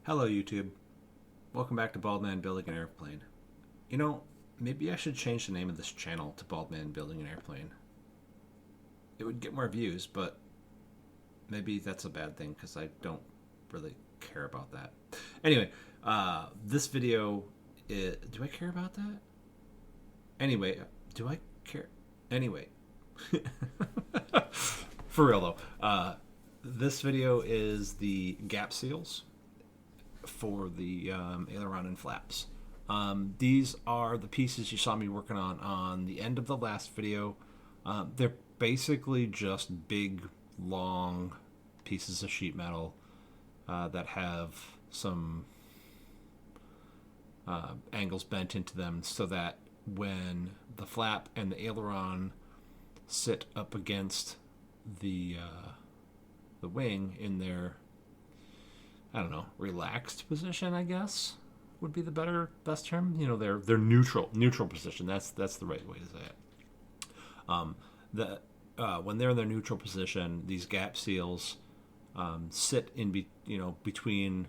Hello, YouTube. Welcome back to Bald Man Building an Airplane. You know, maybe I should change the name of this channel to Bald Man Building an Airplane. It would get more views, but maybe that's a bad thing because I don't really care about that. Anyway, this video do I care about that? Anyway, do I care? Anyway. For real though. This video is the gap seals for the aileron and flaps. These are the pieces you saw me working on the end of the last video. They're basically just big, long pieces of sheet metal that have some angles bent into them so that when the flap and the aileron sit up against the wing in their, I don't know, relaxed position, I guess would be the best term. You know, they're neutral position. That's the right way to say it. When they're in their neutral position, these gap seals sit between.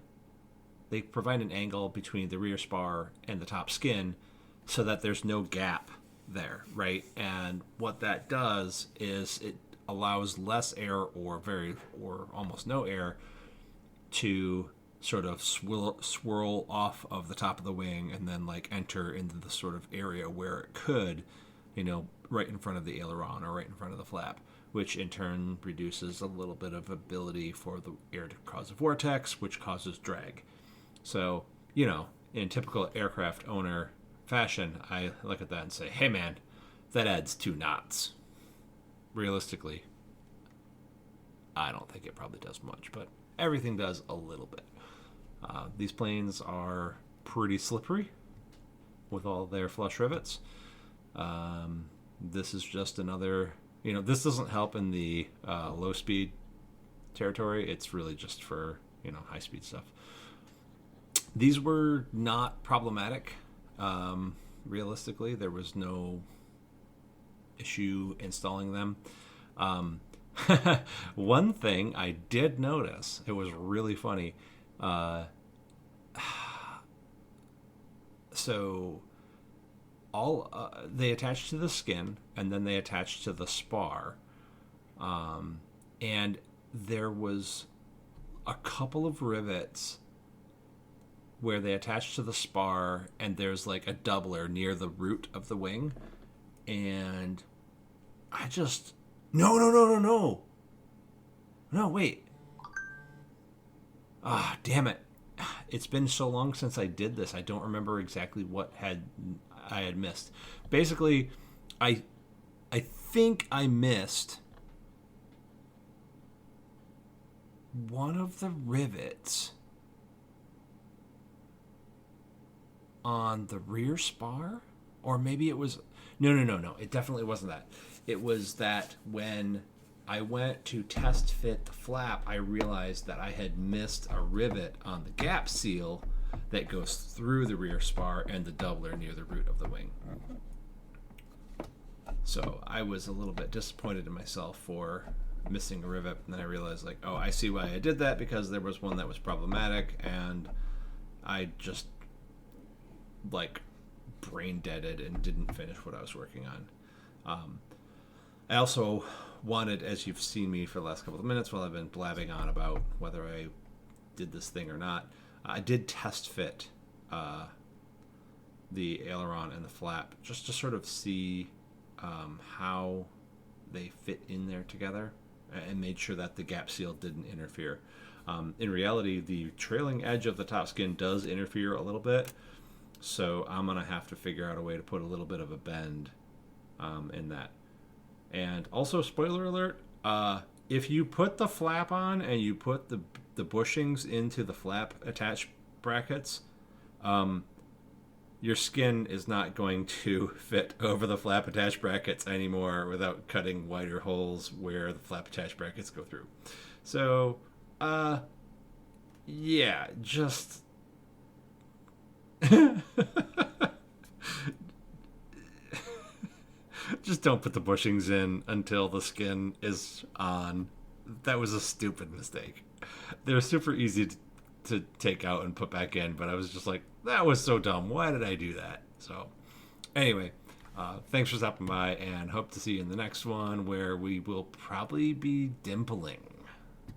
They provide an angle between the rear spar and the top skin, so that there's no gap there, right? And what that does is it allows less air or almost no air to sort of swirl off of the top of the wing and then like enter into the sort of area where it could, right in front of the aileron or right in front of the flap, which in turn reduces a little bit of ability for the air to cause a vortex, which causes drag. So, in typical aircraft owner fashion, I look at that and say, hey man, that adds 2 knots. Realistically, I don't think it probably does much, but everything does a little bit. These planes are pretty slippery with all their flush rivets. This is just another, this doesn't help in the low speed territory. It's really just for, high speed stuff. These were not problematic. Realistically, there was no issue installing them. One thing I did notice, it was really funny. So they attach to the skin and then they attach to the spar. And there was a couple of rivets where they attach to the spar and there's like a doubler near the root of the wing. And I just, no, wait. Damn it. It's been so long since I did this. I don't remember exactly what I had missed. Basically, I think I missed one of the rivets on the rear spar, or maybe it was no. It definitely wasn't that. It was that when I went to test fit the flap, I realized that I had missed a rivet on the gap seal that goes through the rear spar and the doubler near the root of the wing. So I was a little bit disappointed in myself for missing a rivet, and then I realized, like, oh, I see why I did that, because there was one that was problematic, and I just, like, brain deaded and didn't finish what I was working on. I also wanted, as you've seen me for the last couple of minutes while I've been blabbing on about whether I did this thing or not, I did test fit the aileron and the flap just to sort of see how they fit in there together, and made sure that the gap seal didn't interfere. In reality, the trailing edge of the top skin does interfere a little bit, so I'm going to have to figure out a way to put a little bit of a bend in that. And also, spoiler alert, if you put the flap on and you put the bushings into the flap attach brackets, your skin is not going to fit over the flap attach brackets anymore without cutting wider holes where the flap attach brackets go through. So, yeah, just... just don't put the bushings in until the skin is on. That was a stupid mistake. They're super easy to take out and put back in, but I was just like, that was so dumb. Why did I do that? So anyway, thanks for stopping by, and hope to see you in the next one, where we will probably be dimpling.